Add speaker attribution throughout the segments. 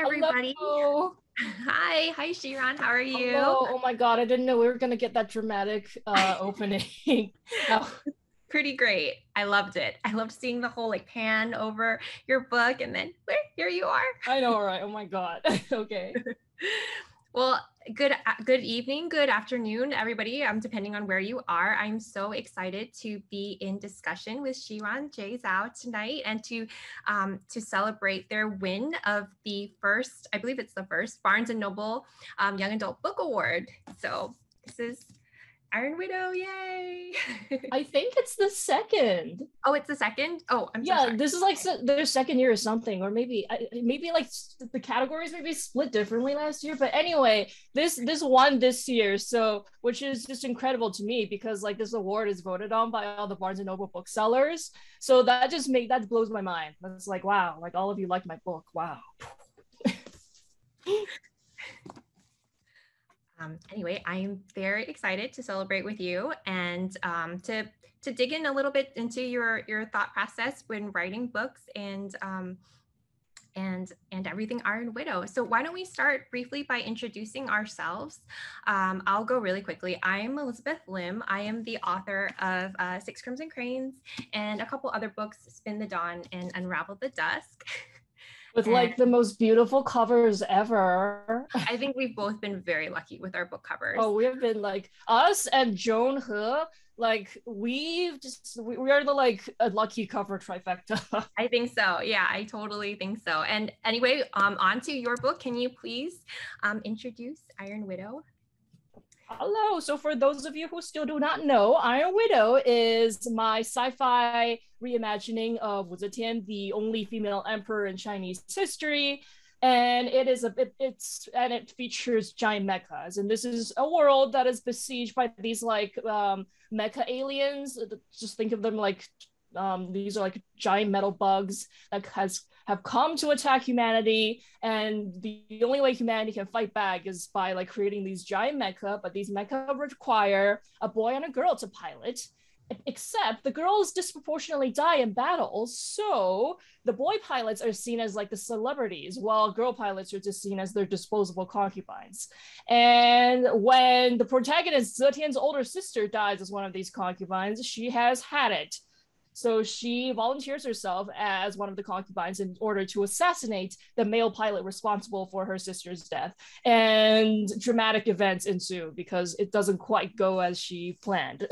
Speaker 1: everybody.
Speaker 2: Hello.
Speaker 1: Hi, Xiran. How are you?
Speaker 2: Hello. Oh my God, I didn't know we were gonna get that dramatic opening. Oh,
Speaker 1: Pretty great. I loved it. I loved seeing the whole like pan over your book and then here you are.
Speaker 2: I know, right? Oh my God. Okay.
Speaker 1: Well, good evening, good afternoon, everybody. Depending on where you are. I'm so excited to be in discussion with Xiran Jay Zhao tonight and to celebrate their win of the first, I believe it's the first Barnes and Noble Young Adult Book Award. So this is Iron Widow, yay!
Speaker 2: I think it's the second.
Speaker 1: Oh, it's the second? Oh, I'm so
Speaker 2: Yeah,
Speaker 1: sorry.
Speaker 2: this is like their second year or something, or maybe like the categories maybe split differently last year. But anyway, this won this year, so which is just incredible to me because like this award is voted on by all the Barnes and Noble booksellers. So that blows my mind. That's like wow, like all of you like my book. Wow.
Speaker 1: Anyway, I'm very excited to celebrate with you and to dig in a little bit into your thought process when writing books and everything Iron Widow. So why don't we start briefly by introducing ourselves? I'll go really quickly. I'm Elizabeth Lim. I am the author of Six Crimson Cranes and a couple other books, Spin the Dawn and Unravel the Dusk.
Speaker 2: With like the most beautiful covers ever.
Speaker 1: I think we've both been very lucky with our book covers.
Speaker 2: Oh, we have been like us and Joan He, like we are the like a lucky cover trifecta.
Speaker 1: I think so. Yeah, I totally think so. And anyway, on to your book. Can you please introduce Iron Widow?
Speaker 2: Hello. So for those of you who still do not know, Iron Widow is my sci-fi reimagining of Wu Zetian, the only female emperor in Chinese history. And it features giant mechas. And this is a world that is besieged by these like mecha aliens. Just think of them like these are like giant metal bugs that have come to attack humanity, and the only way humanity can fight back is by like creating these giant mecha, but these mecha require a boy and a girl to pilot, except the girls disproportionately die in battle, so the boy pilots are seen as like the celebrities while girl pilots are just seen as their disposable concubines. And when the protagonist Zetian's older sister dies as one of these concubines, she has had it. So she volunteers herself as one of the concubines in order to assassinate the male pilot responsible for her sister's death. And dramatic events ensue because it doesn't quite go as she planned.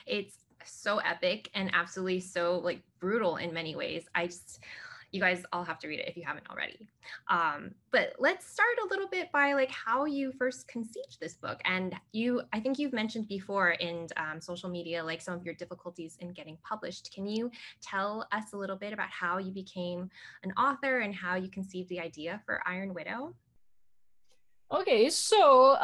Speaker 1: It's so epic and absolutely so like brutal in many ways. You guys all have to read it if you haven't already. But let's start a little bit by like how you first conceived this book. And I think you've mentioned before in social media, like some of your difficulties in getting published. Can you tell us a little bit about how you became an author and how you conceived the idea for Iron Widow?
Speaker 2: Okay, so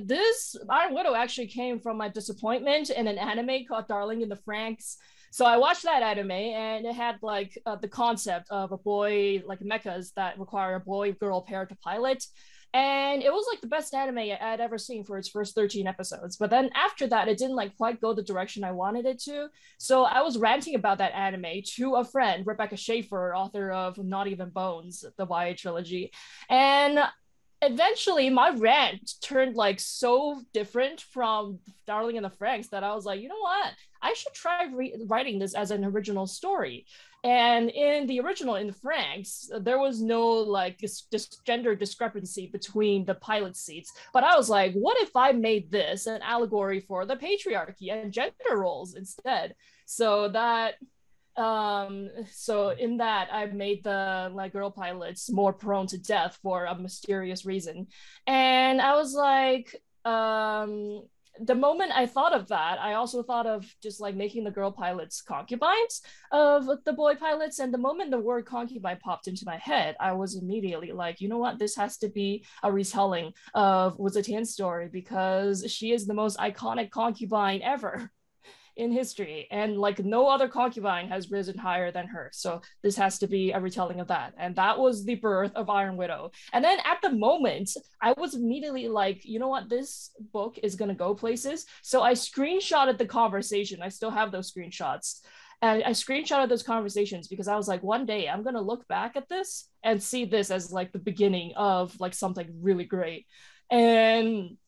Speaker 2: this Iron Widow actually came from my disappointment in an anime called Darling in the Franxx. So I watched that anime and it had like the concept of a boy, like mechas that require a boy-girl pair to pilot. And it was like the best anime I'd ever seen for its first 13 episodes. But then after that, it didn't like quite go the direction I wanted it to. So I was ranting about that anime to a friend, Rebecca Schaefer, author of Not Even Bones, the YA trilogy. And eventually my rant turned like so different from Darling in the Franxx that I was like, you know what? I should try writing this as an original story. And in the original, in the Franxx, there was no like this gender discrepancy between the pilot seats. But I was like, what if I made this an allegory for the patriarchy and gender roles instead? So in that I've made the like girl pilots more prone to death for a mysterious reason. And I was like, the moment I thought of that, I also thought of just like making the girl pilots concubines of the boy pilots. And the moment the word concubine popped into my head, I was immediately like, you know what, this has to be a retelling of Wu Zetian's story because she is the most iconic concubine ever in history, and like no other concubine has risen higher than her, so this has to be a retelling of that. And that was the birth of Iron Widow. And then at the moment I was immediately like, you know what, this book is going to go places, so I screenshotted the conversation. I still have those screenshots, And I screenshotted those conversations because I was like, one day I'm going to look back at this and see this as like the beginning of like something really great. And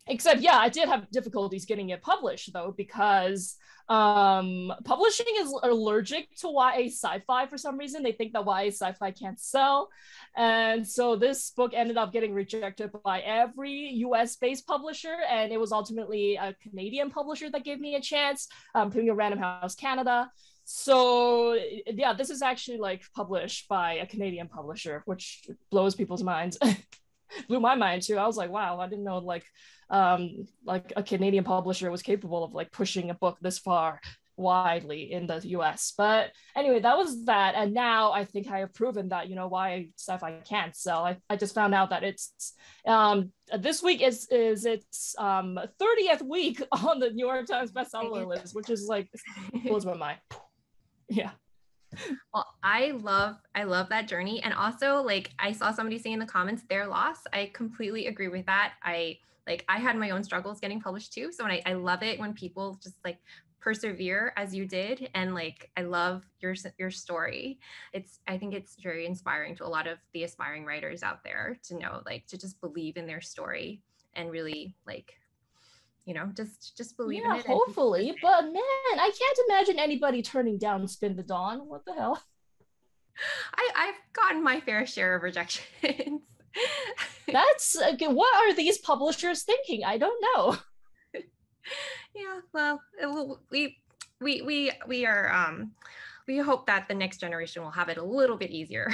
Speaker 2: except, yeah, I did have difficulties getting it published though, because publishing is allergic to YA sci-fi for some reason. They think that YA sci-fi can't sell. And so this book ended up getting rejected by every US-based publisher, and it was ultimately a Canadian publisher that gave me a chance, Penguin Random House Canada. So yeah, this is actually like published by a Canadian publisher, which blows people's minds. Blew my mind too. I was like, wow, I didn't know like a Canadian publisher was capable of like pushing a book this far widely in the US. But anyway, that was that. And now I think I have proven that, you know, why sci-fi can't sell. I just found out that it's this week is its 30th week on the New York Times bestseller list, which is like blows my mind. Yeah.
Speaker 1: Well, I love that journey. And also, like, I saw somebody say in the comments their loss. I completely agree with that. I had my own struggles getting published too. So I love it when people just like persevere as you did. And like, I love your story. I think it's very inspiring to a lot of the aspiring writers out there to know, like, to just believe in their story and really like, you know, just believe in it.
Speaker 2: Hopefully. But man, I can't imagine anybody turning down Spin the Dawn. What the hell?
Speaker 1: I've gotten my fair share of rejections.
Speaker 2: That's okay. What are these publishers thinking? I don't know.
Speaker 1: Yeah, well, we are we hope that the next generation will have it a little bit easier.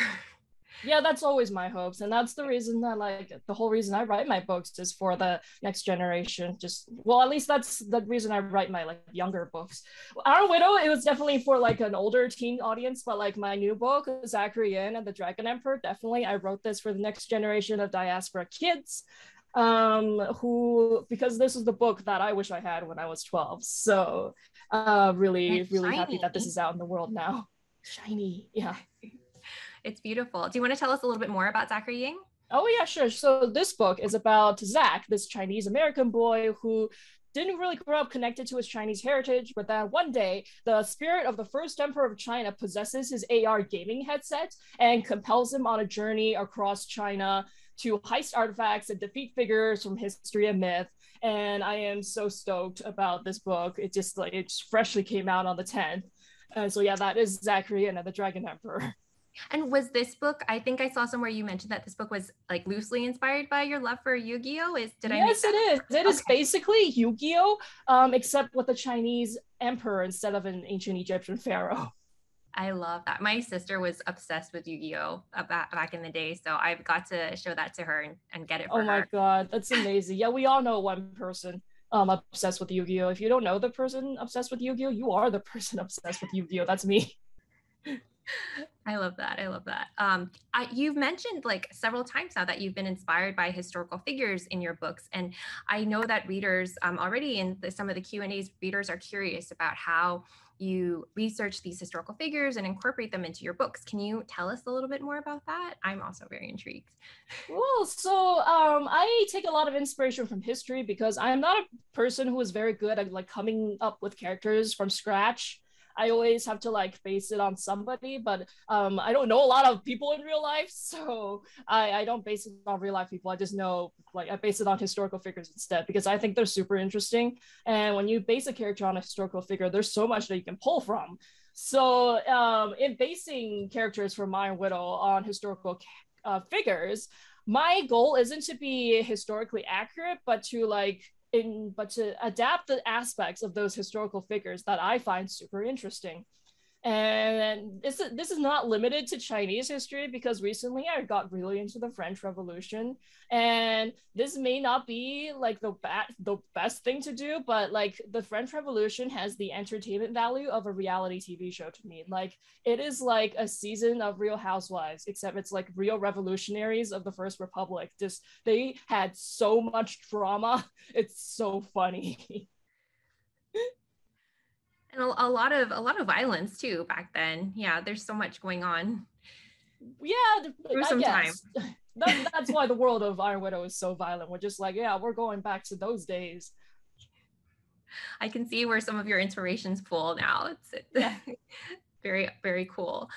Speaker 2: Yeah, that's always my hopes, and that's the reason that like the whole reason I write my books is for the next generation. Just well, at least that's the reason I write my like younger books. Our Widow, it was definitely for like an older teen audience, but like my new book, Zachary Yin and the Dragon Emperor, definitely I wrote this for the next generation of diaspora kids, who, because this was the book that I wish I had when I was 12. So really happy that this is out in the world now. Shiny, yeah.
Speaker 1: It's beautiful. Do you want to tell us a little bit more about Zachary Ying?
Speaker 2: Oh yeah, sure. So this book is about Zach, this Chinese American boy who didn't really grow up connected to his Chinese heritage, but then one day the spirit of the first emperor of China possesses his AR gaming headset and compels him on a journey across China to heist artifacts and defeat figures from history and myth. And I am so stoked about this book. It just freshly came out on the 10th. And so yeah, that is Zachary and the Dragon Emperor.
Speaker 1: And was this book, I think I saw somewhere you mentioned that this book was like loosely inspired by your love for Yu-Gi-Oh!
Speaker 2: Yes, it is. It is basically Yu-Gi-Oh! Except with a Chinese emperor instead of an ancient Egyptian pharaoh.
Speaker 1: I love that. My sister was obsessed with Yu-Gi-Oh! Back in the day, so I've got to show that to her and get it for her.
Speaker 2: Oh my god, that's amazing. Yeah, we all know one person obsessed with Yu-Gi-Oh! If you don't know the person obsessed with Yu-Gi-Oh!, you are the person obsessed with Yu-Gi-Oh! That's me.
Speaker 1: I love that. You've mentioned like several times now that you've been inspired by historical figures in your books. And I know that readers already in some of the Q&As, readers are curious about how you research these historical figures and incorporate them into your books. Can you tell us a little bit more about that? I'm also very intrigued.
Speaker 2: Well, so I take a lot of inspiration from history because I'm not a person who is very good at like coming up with characters from scratch. I always have to like base it on somebody, but I don't know a lot of people in real life, so I don't base it on real life people. I just know, like, I base it on historical figures instead because I think they're super interesting. And when you base a character on a historical figure, there's so much that you can pull from. So in basing characters for My Widow on historical figures, my goal isn't to be historically accurate, but to adapt the aspects of those historical figures that I find super interesting. And this is not limited to Chinese history because recently I got really into the French Revolution, and this may not be like the best thing to do, but like the French Revolution has the entertainment value of a reality TV show to me. Like it is like a season of Real Housewives, except it's like real revolutionaries of the First Republic. Just they had so much drama. It's so funny.
Speaker 1: And a lot of violence too back then. Yeah, there's so much going on.
Speaker 2: Yeah,
Speaker 1: gruesome time.
Speaker 2: That's why the world of Iron Widow is so violent. We're just like, yeah, we're going back to those days.
Speaker 1: I can see where some of your inspirations pull now.
Speaker 2: Yeah.
Speaker 1: Very, very cool.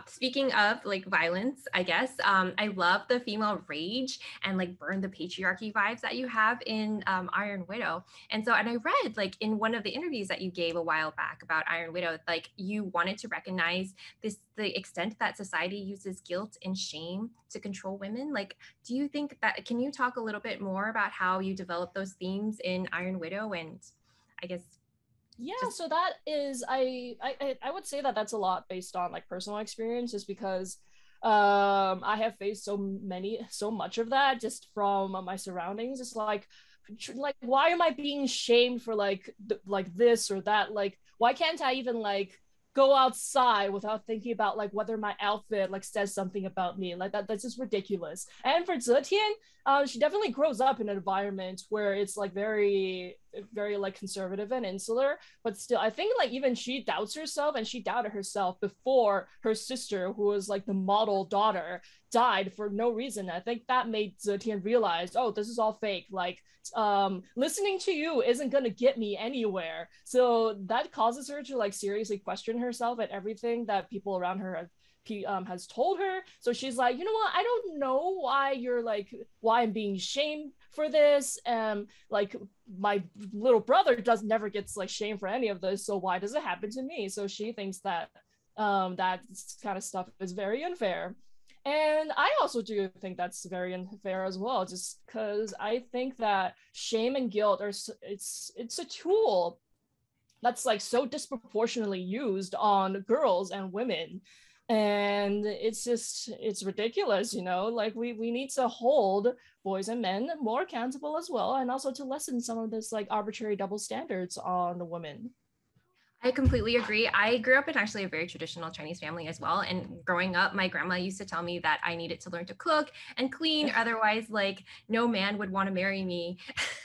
Speaker 1: Speaking of like violence, I guess, I love the female rage and like burn the patriarchy vibes that you have in Iron Widow. And I read like in one of the interviews that you gave a while back about Iron Widow, like you wanted to recognize the extent that society uses guilt and shame to control women. Like, do you think that, can you talk a little bit more about how you develop those themes in Iron Widow? And I guess
Speaker 2: Yeah,
Speaker 1: just
Speaker 2: so that is I would say that that's a lot based on like personal experience, just because I have faced so much of that just from my surroundings. It's like why am I being shamed for like this or that? Like why can't I even like go outside without thinking about like whether my outfit like says something about me? Like that's just ridiculous. And for Zetian, she definitely grows up in an environment where it's like very like conservative and insular, but still I think like even she doubts herself, and she doubted herself before her sister, who was like the model daughter, died for no reason. I think that made Zetian realize, oh, this is all fake. Like listening to you isn't going to get me anywhere. So that causes her to like seriously question herself and everything that people around her has told her. So she's like, you know what, I don't know why I'm being shamed for this. Like my little brother does never gets like shamed for any of this, so why does it happen to me? So she thinks that that kind of stuff is very unfair. And I also do think that's very unfair as well, just because I think that shame and guilt are it's a tool that's like so disproportionately used on girls and women. And it's ridiculous, you know, like we need to hold boys and men more accountable as well, and also to lessen some of this like arbitrary double standards on the women.
Speaker 1: I completely agree. I grew up in actually a very traditional Chinese family as well. And growing up, my grandma used to tell me that I needed to learn to cook and clean. Otherwise, like, no man would want to marry me.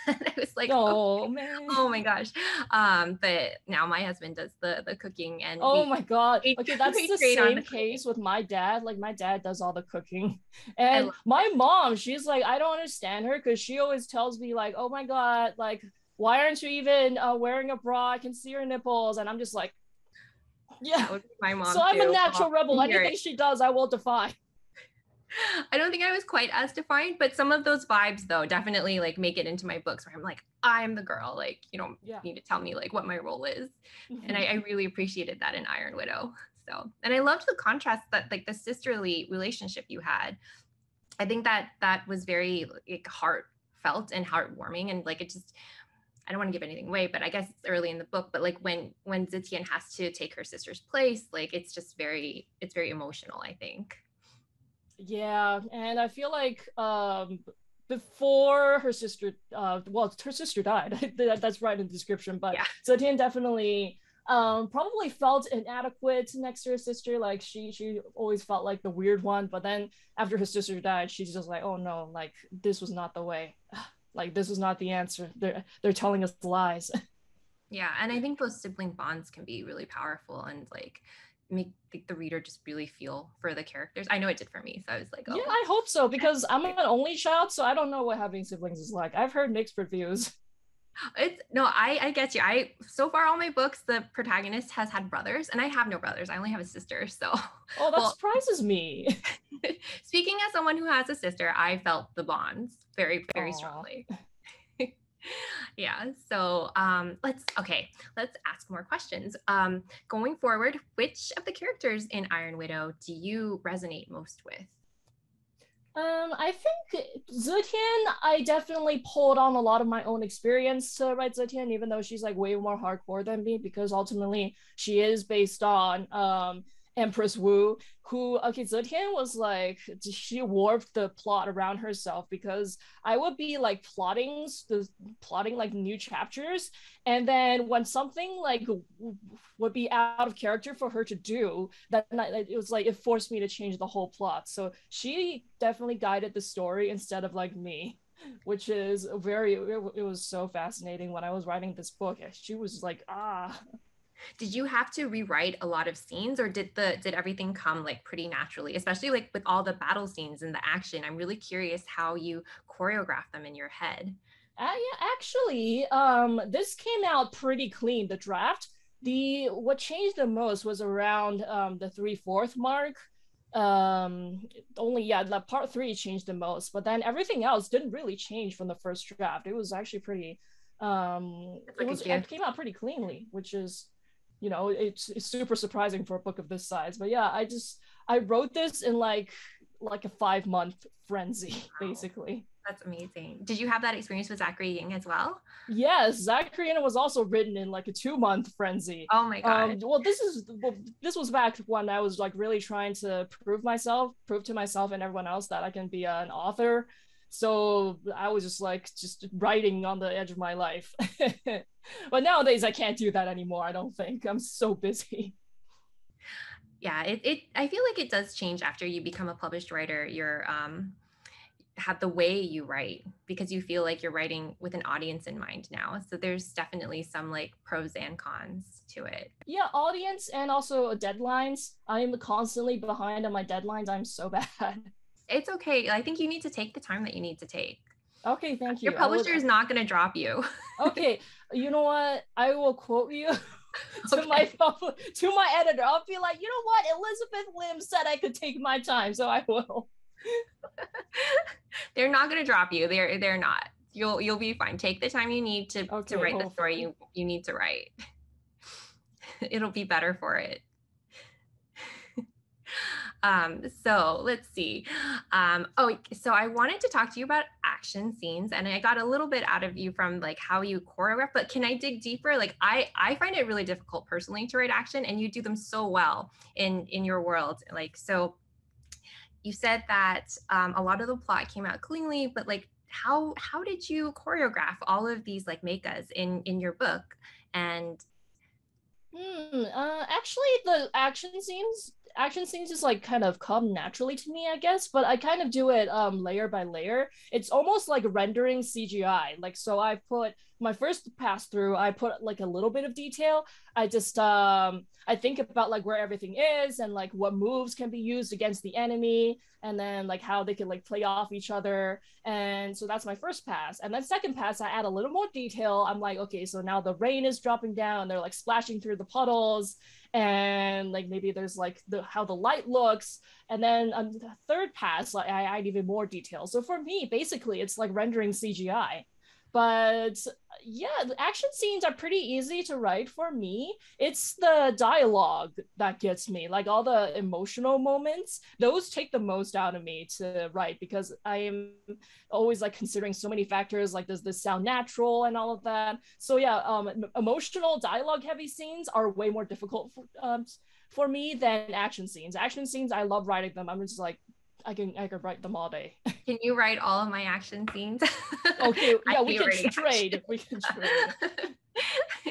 Speaker 1: And I was like,
Speaker 2: Oh
Speaker 1: okay,
Speaker 2: man.
Speaker 1: oh my gosh. But now my husband does the cooking, and
Speaker 2: Oh my God.
Speaker 1: we,
Speaker 2: Okay, that's
Speaker 1: we
Speaker 2: the
Speaker 1: trade on the
Speaker 2: same
Speaker 1: cooking.
Speaker 2: case with my dad. Like my dad does all the cooking.
Speaker 1: I
Speaker 2: And
Speaker 1: love
Speaker 2: my
Speaker 1: it.
Speaker 2: mom, she's like, I don't understand her because she always tells me like, oh my God, like why aren't you even wearing a bra? I can see your nipples. And I'm just like, yeah.
Speaker 1: That would be my
Speaker 2: So
Speaker 1: mom
Speaker 2: I'm a
Speaker 1: too.
Speaker 2: natural
Speaker 1: I
Speaker 2: rebel.
Speaker 1: hear it.
Speaker 2: Anything she does, I will defy.
Speaker 1: I don't think I was quite as defined, but some of those vibes though definitely like make it into my books where I'm like, I'm the girl. Like, you don't
Speaker 2: Yeah.
Speaker 1: need to tell me like what my role is. And I really appreciated that in Iron Widow. So, and I loved the contrast that like the sisterly relationship you had. I think that that was very like heartfelt and heartwarming, and like it just, I don't want to give anything away, but I guess it's early in the book. But like when Zitian has to take her sister's place, like it's very emotional, I think.
Speaker 2: Yeah, and I feel like before her sister well, her sister died. That's right in the description, but
Speaker 1: Yeah.
Speaker 2: Zetian definitely probably felt inadequate next to her sister. Like she always felt like the weird one, but then after her sister died, she's just like, oh no, like this was not the way. Like this was not the answer. They're telling us lies.
Speaker 1: Yeah, and I think those sibling bonds can be really powerful and like make the reader just really feel for the characters. I know it did for me, so I was like,
Speaker 2: Yeah,
Speaker 1: oh,
Speaker 2: I hope so, because I'm an only child, so I don't know what having siblings is like. I've heard mixed reviews.
Speaker 1: it's no, I get you. I so far all my books, the protagonist has had brothers, and I have no brothers. I only have a sister. So,
Speaker 2: Oh, that
Speaker 1: well,
Speaker 2: surprises me.
Speaker 1: speaking as someone who has a sister, I felt the bonds very, very
Speaker 2: Aw.
Speaker 1: strongly. Yeah. So let's ask more questions. Going forward, which of the characters in Iron Widow do you resonate most with?
Speaker 2: I think Zetian, I definitely pulled on a lot of my own experience to write Zetian, even though she's like way more hardcore than me, because ultimately she is based on Empress Wu, who, okay, Zetian was like, she warped the plot around herself, because I would be like plotting like new chapters, and then when something like would be out of character for her to do, that it was like it forced me to change the whole plot. So she definitely guided the story instead of like me, which is it was so fascinating when I was writing this book. She was like, ah.
Speaker 1: Did you have to rewrite a lot of scenes, or did everything come like pretty naturally, especially like with all the battle scenes and the action? I'm really curious how you choreograph them in your head.
Speaker 2: Yeah, actually, this came out pretty clean. The draft. The what changed the most was around the 3/4 mark. Only yeah, the part three changed the most, but then everything else didn't really change from the first draft. It was actually pretty.
Speaker 1: It's like a
Speaker 2: It
Speaker 1: gift.
Speaker 2: came out pretty cleanly, which is, it's super surprising for a book of this size. But yeah, I wrote this in like a 5 month frenzy,
Speaker 1: Wow,
Speaker 2: basically.
Speaker 1: that's amazing. Did you have that experience with Zachary Ying as well?
Speaker 2: Yes, Zachary was also written in like a 2 month frenzy.
Speaker 1: Oh my God.
Speaker 2: This was back when I was like really trying to prove to myself and everyone else that I can be an author. So I was just writing on the edge of my life. But nowadays I can't do that anymore. I don't think I'm so busy.
Speaker 1: Yeah, I feel like it does change after you become a published writer. You're have the way you write because you feel like you're writing with an audience in mind now. So there's definitely some like pros and cons to it.
Speaker 2: Yeah, audience and also deadlines. I'm constantly behind on my deadlines. I'm so bad.
Speaker 1: It's okay. I think you need to take the time that you need to take.
Speaker 2: Okay, thank
Speaker 1: Your
Speaker 2: you. I would.
Speaker 1: publisher is not going to drop you.
Speaker 2: Okay, you know what? I will quote you to my
Speaker 1: Okay.
Speaker 2: to my editor. I'll be like, you know what? Elizabeth Lim said I could take my time, so I will.
Speaker 1: They're not going to drop you. They're not. You'll be fine. Take the time you need to
Speaker 2: Okay,
Speaker 1: write the story
Speaker 2: hopefully.
Speaker 1: you need to write. It'll be better for it. So let's see. So I wanted to talk to you about action scenes, and I got a little bit out of you from like how you choreograph, but can I dig deeper? Like I find it really difficult personally to write action, and you do them so well in your world. Like so, you said that a lot of the plot came out cleanly, but like how did you choreograph all of these like mechas in your book? And
Speaker 2: Actually, the action scenes just like kind of come naturally to me, I guess. But I kind of do it layer by layer. It's almost like rendering CGI. Like so, I put my first pass through. I put like a little bit of detail. I think about like where everything is and like what moves can be used against the enemy, and then like how they can like play off each other. And so that's my first pass. And then second pass, I add a little more detail. I'm like, okay, so now the rain is dropping down. They're like splashing through the puddles. And like maybe there's like how the light looks. And then on the third pass, like I add even more detail. So for me, basically, it's like rendering CGI. But yeah, the action scenes are pretty easy to write for me. It's the dialogue that gets me, like all the emotional moments. Those take the most out of me to write because I am always like considering so many factors, like does this sound natural and all of that. So yeah, emotional dialogue heavy scenes are way more difficult for me than action scenes. Action scenes, I love writing them. I'm just like, I can write them all day.
Speaker 1: can you write all of my action scenes?
Speaker 2: Okay,
Speaker 1: I
Speaker 2: yeah, we
Speaker 1: hate
Speaker 2: can
Speaker 1: writing action.
Speaker 2: trade. We can trade.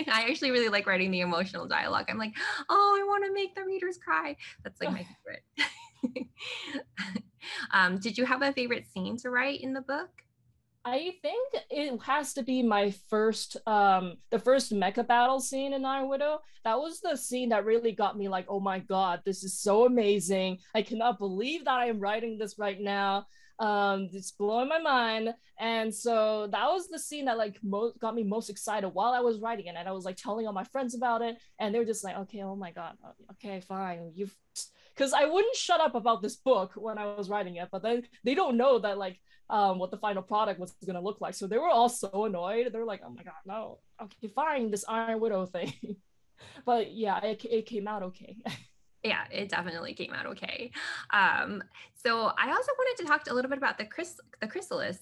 Speaker 1: I actually really like writing the emotional dialogue. I'm like, oh, I want to make the readers cry. That's like my favorite. Did you have a favorite scene to write in the book?
Speaker 2: I think it has to be my the first mecha battle scene in Iron Widow. That was the scene that really got me like, oh my god, this is so amazing. I cannot believe that I am writing this right now. It's blowing my mind. And so that was the scene that like got me most excited while I was writing it. And I was like telling all my friends about it. And they were just like, okay, oh my god, okay, fine. You've because I wouldn't shut up about this book when I was writing it, but then they don't know that like what the final product was going to look like. So they were all so annoyed. They're like, oh my God, no, okay, fine, this Iron Widow thing. But yeah, it came out okay.
Speaker 1: Yeah, it definitely came out okay. Um, so I also wanted to talk a little bit about the chrysalis.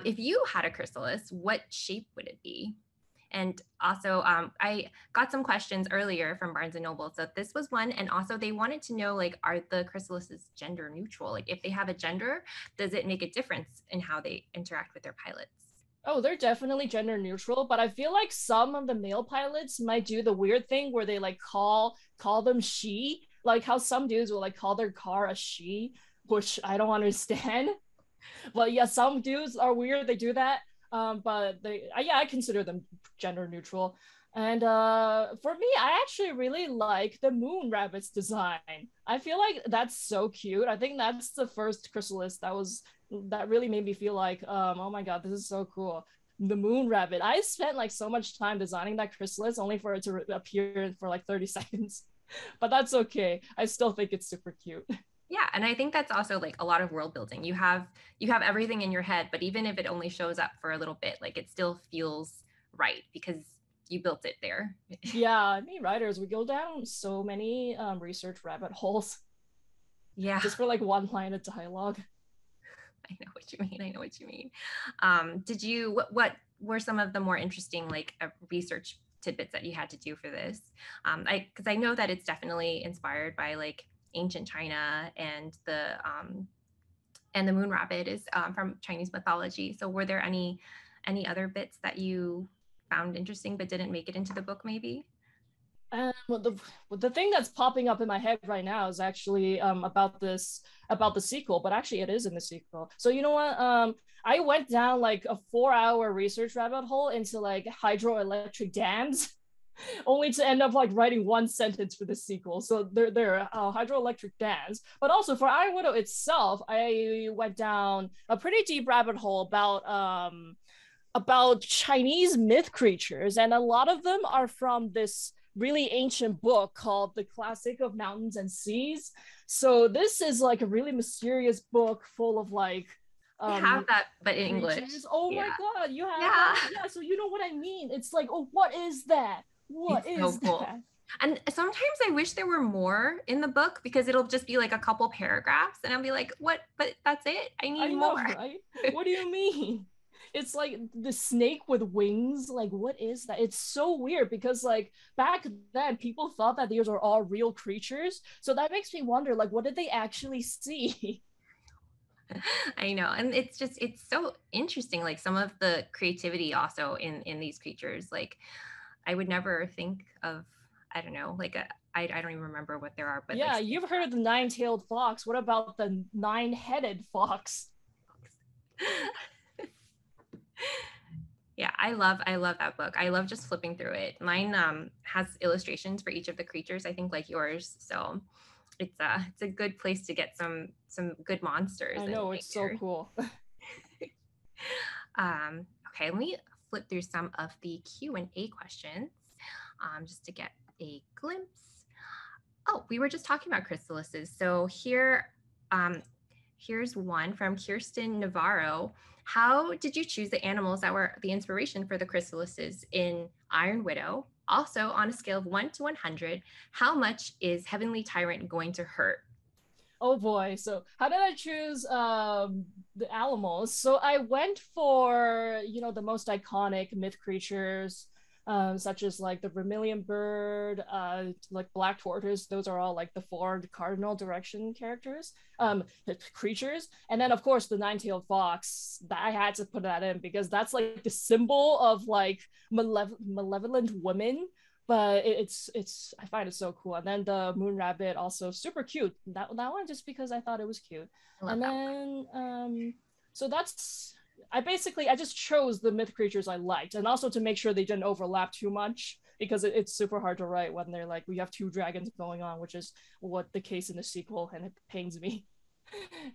Speaker 1: If you had a chrysalis, what shape would it be? And also, I got some questions earlier from Barnes and Noble. So this was one, and also they wanted to know, like, are the chrysalises gender neutral? Like, if they have a gender, does it make a difference in how they interact with their pilots?
Speaker 2: Oh, they're definitely gender neutral, but I feel like some of the male pilots might do the weird thing where they like call them she, like how some dudes will like call their car a she, which I don't understand. But yeah, some dudes are weird. They do that. But yeah, I consider them gender neutral. And for me, I actually really like the moon rabbit's design. I feel like that's so cute. I think that's the first chrysalis that really made me feel like, oh my god, this is so cool. the moon rabbit. I spent like so much time designing that chrysalis only for it to appear for like 30 seconds. But that's okay. I still think it's super cute.
Speaker 1: Yeah, and I think that's also like a lot of world building. You have everything in your head, but even if it only shows up for a little bit, like it still feels right because you built it there.
Speaker 2: Yeah, me writers, we go down so many research rabbit holes
Speaker 1: Yeah,
Speaker 2: just for like one line of dialogue.
Speaker 1: I know what you mean. I know what you mean. Did you what were some of the more interesting like research tidbits that you had to do for this? Because I know that it's definitely inspired by like ancient China and the moon rabbit is from Chinese mythology. So were there any other bits that you found interesting but didn't make it into the book maybe?
Speaker 2: And the thing that's popping up in my head right now is actually about the sequel, but actually it is in the sequel. So you know what? I went down like a 4-hour research rabbit hole into like hydroelectric dams, only to end up like writing one sentence for the sequel. So they're hydroelectric dams. But also for Iron Widow itself, I went down a pretty deep rabbit hole about Chinese myth creatures, and a lot of them are from this really ancient book called The Classic of Mountains and Seas. So this is like a really mysterious book full of like
Speaker 1: I have that, but in English.
Speaker 2: creatures. Oh
Speaker 1: Yeah.
Speaker 2: my god, you have
Speaker 1: Yeah.
Speaker 2: that? Yeah, so you know what I mean. It's like, oh, what is that? What
Speaker 1: It's so
Speaker 2: is
Speaker 1: cool.
Speaker 2: that?
Speaker 1: And sometimes I wish there were more in the book because it'll just be like a couple paragraphs and I'll be like, what? But that's it? I need
Speaker 2: I
Speaker 1: more.
Speaker 2: know, right? What do you mean? It's like the snake with wings. Like, what is that? It's so weird because, like, back then, people thought that these are all real creatures. So that makes me wonder, like, what did they actually see?
Speaker 1: I know. And it's so interesting. Like some of the creativity also in these creatures. Like I would never think of, I don't know, like I don't even remember what there are, but like
Speaker 2: Yeah, you've heard of the nine-tailed fox. What about the nine-headed fox?
Speaker 1: yeah, I love that book. I love just flipping through it. Mine has illustrations for each of the creatures, I think like yours. So it's a good place to get some good monsters
Speaker 2: I
Speaker 1: and
Speaker 2: know, it's so
Speaker 1: nightmares.
Speaker 2: cool.
Speaker 1: Okay, let me flip through some of the Q&A questions just to get a glimpse. Oh, we were just talking about chrysalises. So here's one from Kirsten Navarro. How did you choose the animals that were the inspiration for the chrysalises in Iron Widow? Also, on a scale of 1 to 100, how much is Heavenly Tyrant going to hurt?
Speaker 2: Oh boy. So how did I choose the animals? So I went for, the most iconic myth creatures, such as like the vermilion bird, like black tortoise. Those are all like the four cardinal direction characters, creatures. And then of course the nine-tailed fox. I had to put that in because that's like the symbol of like malevolent women, but it's I find it so cool. And then the moon rabbit also super cute. That one just because I thought it was cute.
Speaker 1: I love
Speaker 2: And
Speaker 1: that.
Speaker 2: then so that's I just chose the myth creatures I liked, and also to make sure they didn't overlap too much because it's super hard to write when they're like we have two dragons going on, which is what the case in the sequel, and it pains me.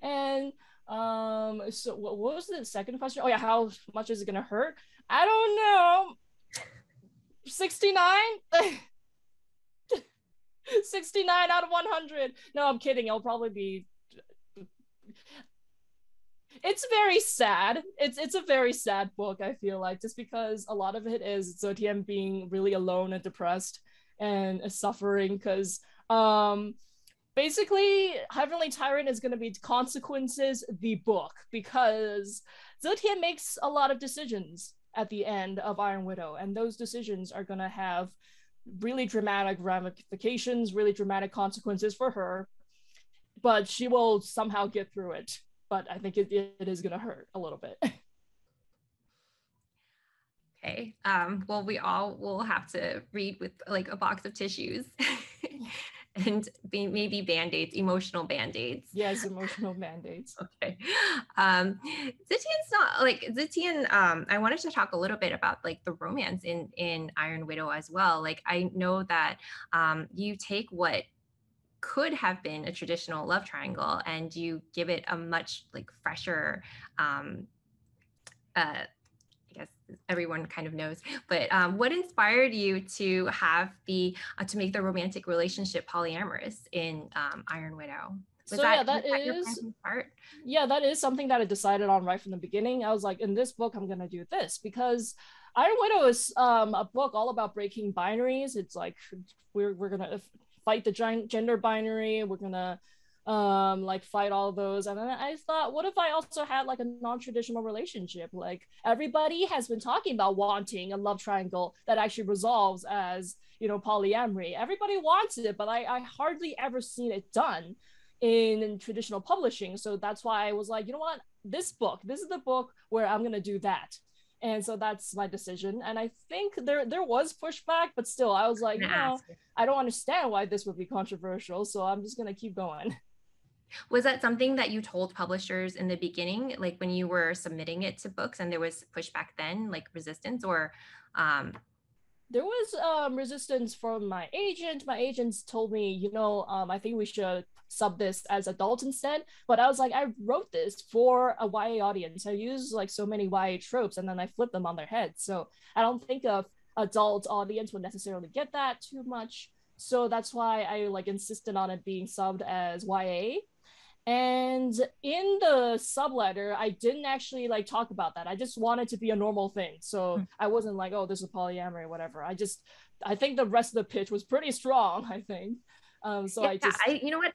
Speaker 2: And so what was the second question? Oh yeah, how much is it gonna hurt? I don't know. 69. 69 out of 100. No, I'm kidding. It'll probably be. It's very sad. It's a very sad book, I feel like, just because a lot of it is Zetian being really alone and depressed and suffering because basically Heavenly Tyrant is going to be Consequences the book, because Zetian makes a lot of decisions at the end of Iron Widow, and those decisions are going to have really dramatic ramifications, really dramatic consequences for her, but she will somehow get through it. But I think it is going to hurt a little bit.
Speaker 1: Okay. Well, we all will have to read with like a box of tissues and maybe band-aids, emotional band-aids.
Speaker 2: Yes, emotional mandates.
Speaker 1: Okay. Zitian's not like Zitian. I wanted to talk a little bit about like the romance in Iron Widow as well. Like I know that you take what could have been a traditional love triangle and you give it a much like fresher I guess everyone kind of knows. But what inspired you to have to make the romantic relationship polyamorous in Iron Widow? Was
Speaker 2: So yeah,
Speaker 1: was that your plan from the start?
Speaker 2: yeah, that is something that I decided on right from the beginning. I was like, in this book, I'm gonna do this because Iron Widow is a book all about breaking binaries. It's like we're gonna fight the giant gender binary. We're gonna like fight all those. And then I thought, what if I also had like a non-traditional relationship? Like everybody has been talking about wanting a love triangle that actually resolves as, you know, polyamory. Everybody wants it, but I hardly ever seen it done in traditional publishing. So that's why I was like, you know what, this is the book where I'm gonna do that. And so that's my decision. And I think there was pushback, but still I was like,
Speaker 1: I'm
Speaker 2: you
Speaker 1: gonna
Speaker 2: know,
Speaker 1: ask.
Speaker 2: I don't understand why this would be controversial, so I'm just gonna keep going.
Speaker 1: Was that something that you told publishers in the beginning, like when you were submitting it to books and there was pushback then, like resistance, or um,
Speaker 2: There was resistance from my agent. My agents told me, you know, I think we should sub this as adult instead. But I was like, I wrote this for a YA audience. I use like so many YA tropes and then I flip them on their heads. So I don't think a adult audience would necessarily get that too much. So that's why I like insisted on it being subbed as YA. And in the subletter, I didn't actually like talk about that. I just wanted to be a normal thing. So I wasn't like, oh, this is polyamory or whatever. I think the rest of the pitch was pretty strong, I think. So
Speaker 1: yeah,
Speaker 2: I just,
Speaker 1: you know what?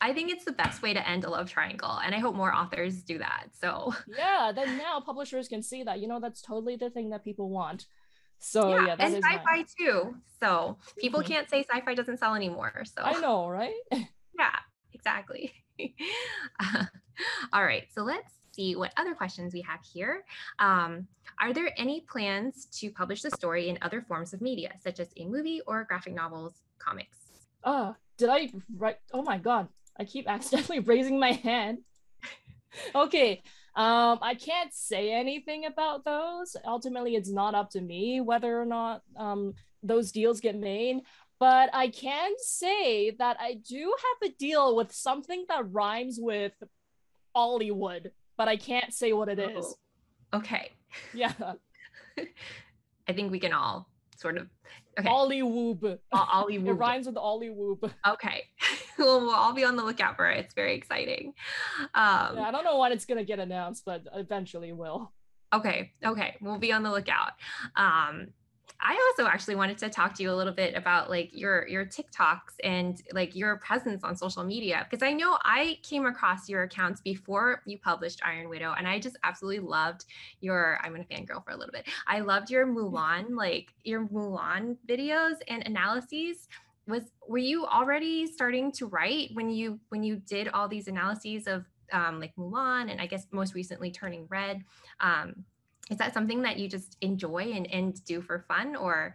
Speaker 1: I think it's the best way to end a love triangle, and I hope more authors do that. So
Speaker 2: yeah, then now publishers can see that, you know, that's totally the thing that people want. So
Speaker 1: yeah,
Speaker 2: yeah, that
Speaker 1: and
Speaker 2: is my,
Speaker 1: sci-fi too. So people
Speaker 2: Mhm.
Speaker 1: can't say sci-fi doesn't sell anymore. So
Speaker 2: I know, right?
Speaker 1: yeah, exactly. Uh, all right, so let's see what other questions we have here. Are there any plans to publish the story in other forms of media, such as a movie or graphic novels, comics?
Speaker 2: Did I write? Oh my God, I keep accidentally raising my hand. Okay. I can't say anything about those. Ultimately, it's not up to me whether or not those deals get made. But I can say that I do have a deal with something that rhymes with Hollywood, but I can't say what it is.
Speaker 1: Oh, okay.
Speaker 2: Yeah,
Speaker 1: I think we can all sort of, okay.
Speaker 2: Hollywood.
Speaker 1: Ollie
Speaker 2: It
Speaker 1: Whoop.
Speaker 2: rhymes with Hollywood.
Speaker 1: Okay. Well, we'll all be on the lookout for it. It's very exciting.
Speaker 2: Yeah,
Speaker 1: Um,
Speaker 2: I don't know when it's gonna get announced, but eventually will.
Speaker 1: okay. Okay. We'll be on the lookout. Um, I also actually wanted to talk to you a little bit about like your TikToks and like your presence on social media, because I know I came across your accounts before you published Iron Widow, and I just absolutely loved your, I'm gonna fangirl for a little bit. I loved your Mulan, like your Mulan videos and analyses. Were you already starting to write when you did all these analyses of like Mulan and I guess most recently Turning Red? Um, is that something that you just enjoy and do for fun, or?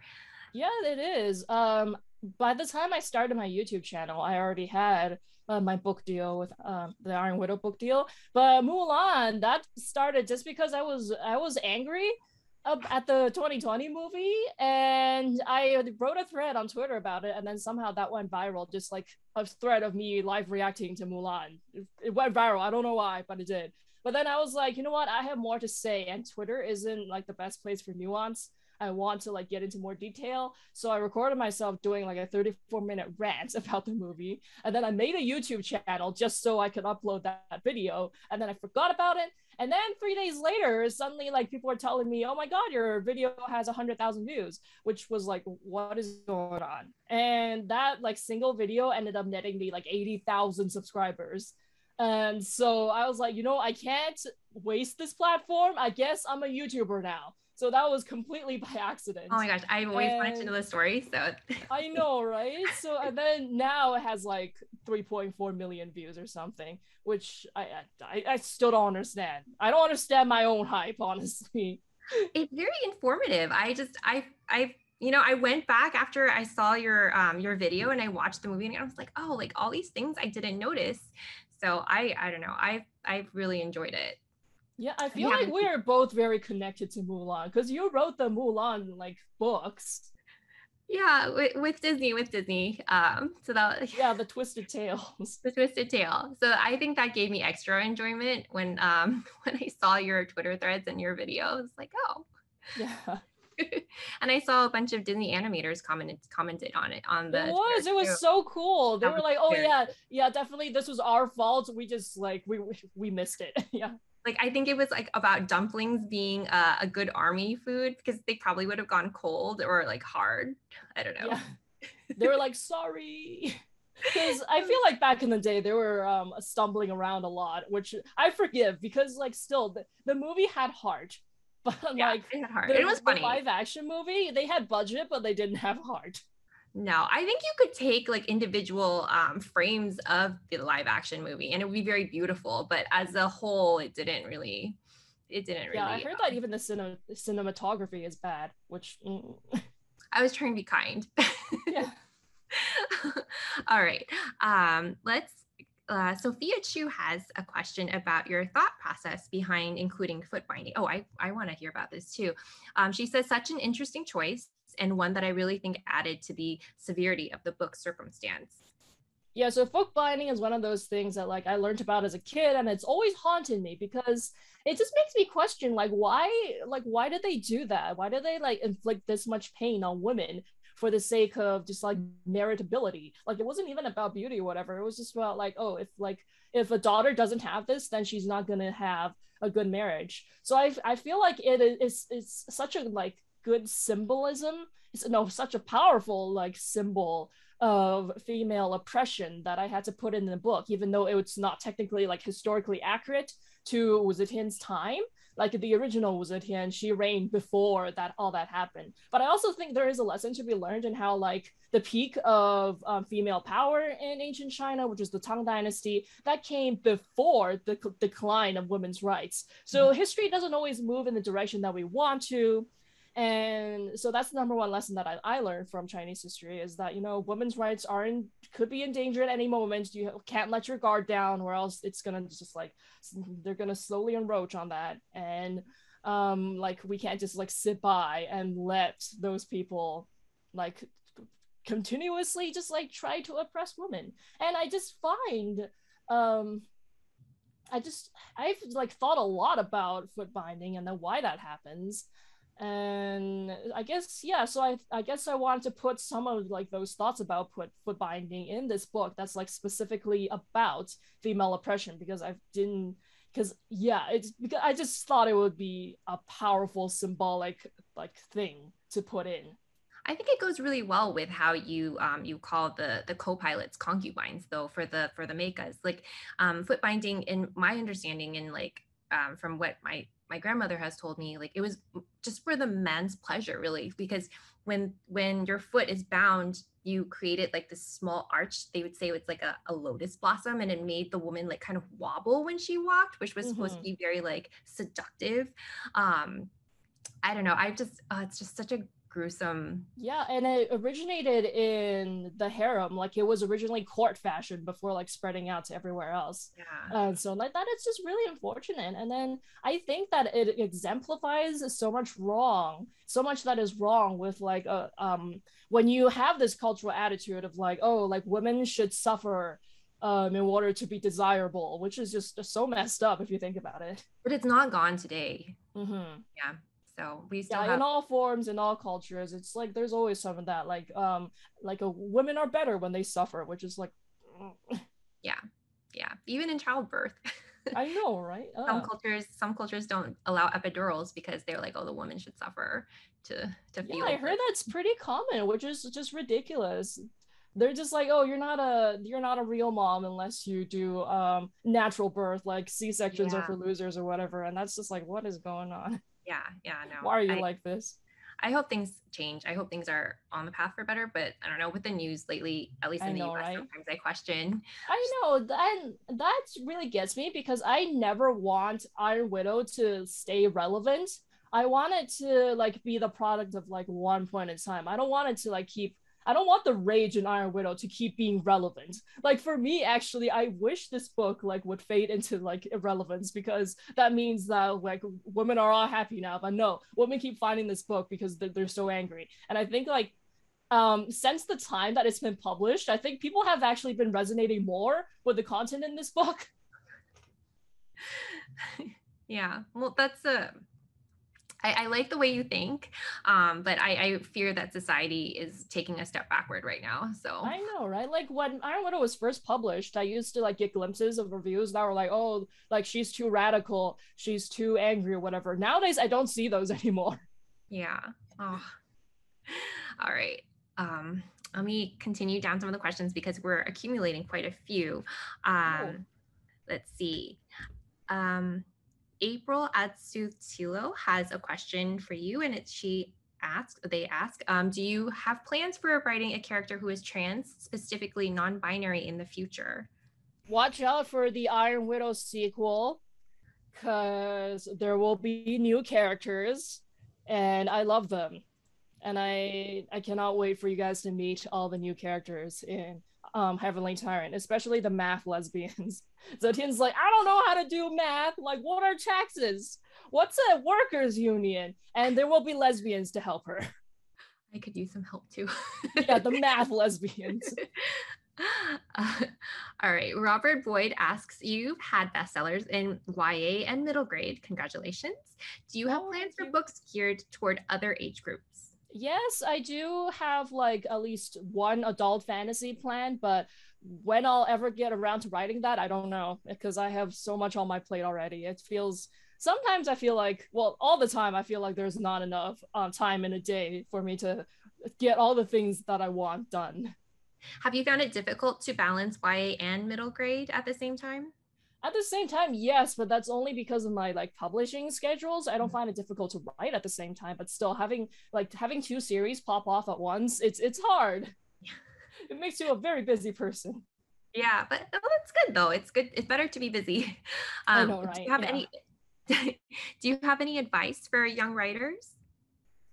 Speaker 2: Yeah, it is. By the time I started my YouTube channel, I already had my book deal with the Iron Widow book deal. But Mulan, that started just because I was angry at the 2020 movie, and I wrote a thread on Twitter about it, and then somehow that went viral, just like a thread of me live reacting to Mulan. It went viral. I don't know why, but it did. But then I was like, you know what? I have more to say, and Twitter isn't like the best place for nuance. I want to like get into more detail. So I recorded myself doing like a 34-minute rant about the movie. And then I made a YouTube channel just so I could upload that video. And then I forgot about it. And then 3 days later, suddenly like people are telling me, oh my God, your video has 100,000 views, which was like, what is going on? And that like single video ended up netting me like 80,000 subscribers. And so I was like, you know, I can't waste this platform. I guess I'm a YouTuber now. So that was completely by
Speaker 1: Oh
Speaker 2: accident.
Speaker 1: my gosh, I've always wanted to
Speaker 2: And
Speaker 1: know the story. So
Speaker 2: I know, right? So and then now it has like 3.4 million views or something, which I still don't understand. I don't understand my own hype, honestly.
Speaker 1: it's very informative. I you know, I went back after I saw your video and I watched the movie and I was like, oh, like all these things I didn't notice. So I don't know. I've really enjoyed it.
Speaker 2: Yeah, I
Speaker 1: If
Speaker 2: feel
Speaker 1: you
Speaker 2: like
Speaker 1: haven't seen,
Speaker 2: we're both very connected to Mulan because you wrote the Mulan like books.
Speaker 1: yeah, with Disney. So that
Speaker 2: Yeah, the Twisted Tales.
Speaker 1: the twisted tail. So I think that gave me extra enjoyment when when I saw your Twitter threads and your videos. Like, oh.
Speaker 2: Yeah.
Speaker 1: And I saw a bunch of Disney animators commented on it on the Twitter
Speaker 2: It was
Speaker 1: too.
Speaker 2: so cool. They
Speaker 1: That
Speaker 2: were
Speaker 1: was
Speaker 2: like, "Oh
Speaker 1: very
Speaker 2: yeah,
Speaker 1: cool.
Speaker 2: yeah, definitely this was our fault. We just like we missed it." Yeah.
Speaker 1: Like I think it was like about dumplings being a good army food because they probably would have gone cold or like hard. I don't know.
Speaker 2: Yeah. They were like, "Sorry." Because I feel like back in the day they were stumbling around a lot, which I forgive because like still the movie had heart, but
Speaker 1: Yeah,
Speaker 2: like
Speaker 1: it had hard. It
Speaker 2: the
Speaker 1: was
Speaker 2: the
Speaker 1: funny.
Speaker 2: live action movie they had budget but they didn't have heart.
Speaker 1: No, I think you could take like individual frames of the live action movie and it would be very beautiful, but as a whole, it didn't
Speaker 2: Yeah, I
Speaker 1: really.
Speaker 2: heard that even the cinematography is bad, which
Speaker 1: I was trying to be kind.
Speaker 2: yeah.
Speaker 1: All right. Let's. Sophia Chu has a question about your thought process behind including foot binding. Oh, I want to hear about this too. She says, such an interesting choice and one that I really think added to the severity of the book's circumstance.
Speaker 2: Yeah, so folk binding is one of those things that like I learned about as a kid and it's always haunted me because it just makes me question like why did they do that? Why did they like inflict this much pain on women for the sake of just like meritability? Like it wasn't even about beauty or whatever. It was just about like, oh, if a daughter doesn't have this, then she's not gonna have a good marriage. So I feel like it's such a like good symbolism. It's no such a powerful like symbol of female oppression that I had to put in the book, even though it's not technically like historically accurate to Wu Zetian's time. Like the original Wu Zetian, she reigned before that all that happened. But I also think there is a lesson to be learned in how like the peak of female power in ancient China, which is the Tang Dynasty, that came before the decline of women's rights. So history doesn't always move in the direction that we want to. And so that's the number one lesson that I learned from Chinese history is that, you know, women's rights could be in danger at any moment. You can't let your guard down or else it's going to just like, they're going to slowly encroach on that. And like, we can't just like sit by and let those people like continuously just like try to oppress women. And I just find, um, I've like thought a lot about foot binding and then why that happens. And I guess yeah, so I guess I wanted to put some of like those thoughts about foot binding in this book that's like specifically about female oppression because I didn't because yeah, it's because I just thought it would be a powerful symbolic like thing to put in.
Speaker 1: I think it goes really well with how you call the co-pilots concubines though for the mechas. Like foot binding in my understanding and like from what my grandmother has told me, like it was just for the man's pleasure really, because when your foot is bound, you created like this small arch. They would say it's like a lotus blossom, and it made the woman like kind of wobble when she walked, which was supposed to be very like seductive. I don't know. I just it's just such a gruesome.
Speaker 2: Yeah, and it originated in the harem. Like it was originally court fashion before like spreading out to everywhere else.
Speaker 1: Yeah.
Speaker 2: And so like that is just really unfortunate. And then I think that it exemplifies so much wrong, so much that is wrong with like when you have this cultural attitude of like, oh, like women should suffer in order to be desirable, which is just so messed up if you think about it.
Speaker 1: But it's not gone today.
Speaker 2: Mm-hmm.
Speaker 1: Yeah. So we still
Speaker 2: Yeah,
Speaker 1: have.
Speaker 2: in all forms, in all cultures, it's like there's always some of that like a women are better when they suffer, which is like
Speaker 1: Yeah. Yeah. Even in childbirth.
Speaker 2: I know, right?
Speaker 1: Some cultures don't allow epidurals because they're like, oh, the woman should suffer to
Speaker 2: Yeah, I
Speaker 1: feel
Speaker 2: heard
Speaker 1: good.
Speaker 2: that's pretty common, which is just ridiculous. They're just like, oh, you're not a real mom unless you do natural birth, like C-sections are
Speaker 1: Yeah.
Speaker 2: for losers or whatever, and that's just like, what is going on?
Speaker 1: Yeah. Yeah. No.
Speaker 2: Why are you like this?
Speaker 1: I hope things change. I hope things are on the path for better, but I don't know, with the news lately, at least
Speaker 2: I
Speaker 1: in the
Speaker 2: know,
Speaker 1: US,
Speaker 2: right?
Speaker 1: sometimes I question.
Speaker 2: I know, that really gets me because I never want Iron Widow to stay relevant. I want it to like be the product of like one point in time. I don't want it to like keep I don't want the rage in Iron Widow to keep being relevant. Like for me, actually, I wish this book like would fade into like irrelevance because that means that like women are all happy now. But no, women keep finding this book because they're so angry. And I think like since the time that it's been published, I think people have actually been resonating more with the content in this book.
Speaker 1: Yeah. Well, that's a I like the way you think, but I fear that society is taking a step backward right now. So
Speaker 2: I know, right? Like when Iron Widow was first published, I used to like get glimpses of reviews that were like, "Oh, like she's too radical, she's too angry, or whatever." Nowadays, I don't see those anymore.
Speaker 1: yeah. Oh, all right. Um, Let me continue down some of the questions because we're accumulating quite a few.
Speaker 2: Cool.
Speaker 1: Let's see. Um, April Atsutilo has a question for you, and they ask, do you have plans for writing a character who is trans, specifically non-binary, in the future?
Speaker 2: Watch out for the Iron Widow sequel, because there will be new characters, and I love them. And I cannot wait for you guys to meet all the new characters in Heavenly Tyrant, especially the math lesbians. Zotian's like, I don't know how to do math. Like, what are taxes? What's a workers' union? And there will be lesbians to help her.
Speaker 1: I could use some help too.
Speaker 2: Yeah, the math lesbians.
Speaker 1: All right. Robert Boyd asks, you've had bestsellers in YA and middle grade. Congratulations. Do you have plans for books geared toward other age groups?
Speaker 2: Yes, I do have like at least one adult fantasy plan, but when I'll ever get around to writing that, I don't know because I have so much on my plate already. It feels sometimes I feel like, well, all the time I feel like there's not enough time in a day for me to get all the things that I want done.
Speaker 1: Have you found it difficult to balance YA and middle grade at the same time?
Speaker 2: At the same time, yes, but that's only because of my like publishing schedules. I don't find it difficult to write at the same time, but still having two series pop off at once, it's hard. It makes you a very busy person.
Speaker 1: Yeah, but oh, that's good though. It's good. It's better to be busy.
Speaker 2: I know,
Speaker 1: Do
Speaker 2: right?
Speaker 1: you have
Speaker 2: Yeah.
Speaker 1: any do you have any advice for young writers?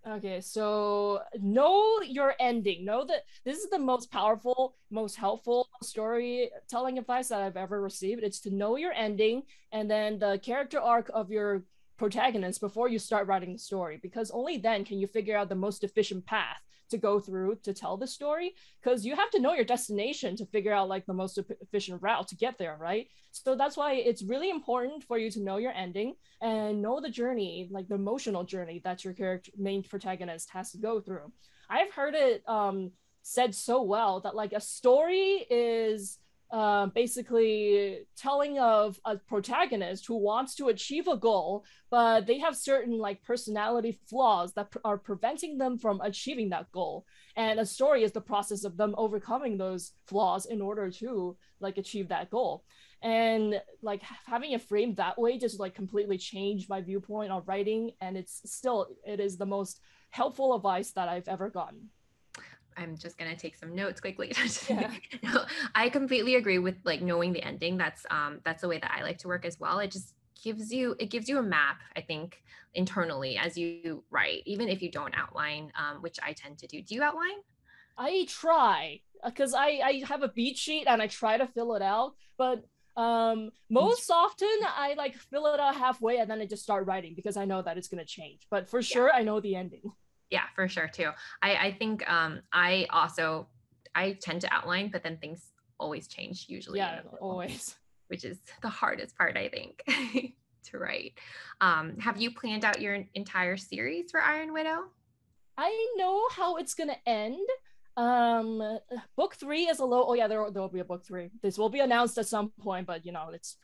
Speaker 2: Okay, so know your ending. Know that this is the most powerful, most helpful storytelling advice that I've ever received. It's to know your ending and then the character arc of your protagonist before you start writing the story, because only then can you figure out the most efficient path to go through to tell the story, because you have to know your destination to figure out like the most efficient route to get there, right? So that's why it's really important for you to know your ending and know the journey, like the emotional journey that your character main protagonist has to go through. I've heard it said so well that like a story is basically telling of a protagonist who wants to achieve a goal, but they have certain like personality flaws that are preventing them from achieving that goal. And a story is the process of them overcoming those flaws in order to like achieve that goal. And like having it framed that way just like completely changed my viewpoint on writing, and it is the most helpful advice that I've ever gotten.
Speaker 1: I'm just gonna take some notes quickly.
Speaker 2: Yeah.
Speaker 1: No, I completely agree with like knowing the ending. That's the way that I like to work as well. It gives you a map, I think, internally as you write, even if you don't outline, which I tend to do. Do you outline?
Speaker 2: I try because I have a beat sheet and I try to fill it out, but most often I like fill it out halfway and then I just start writing because I know that it's gonna change. But for sure, I know the ending.
Speaker 1: Yeah, for sure too. I think I tend to outline, but then things always change usually.
Speaker 2: Yeah, always.
Speaker 1: Which is the hardest part, I think, to write. Have you planned out your entire series for Iron Widow?
Speaker 2: I know how it's gonna end. Book three is a low. Oh yeah, there will be a book three. This will be announced at some point, but you know there's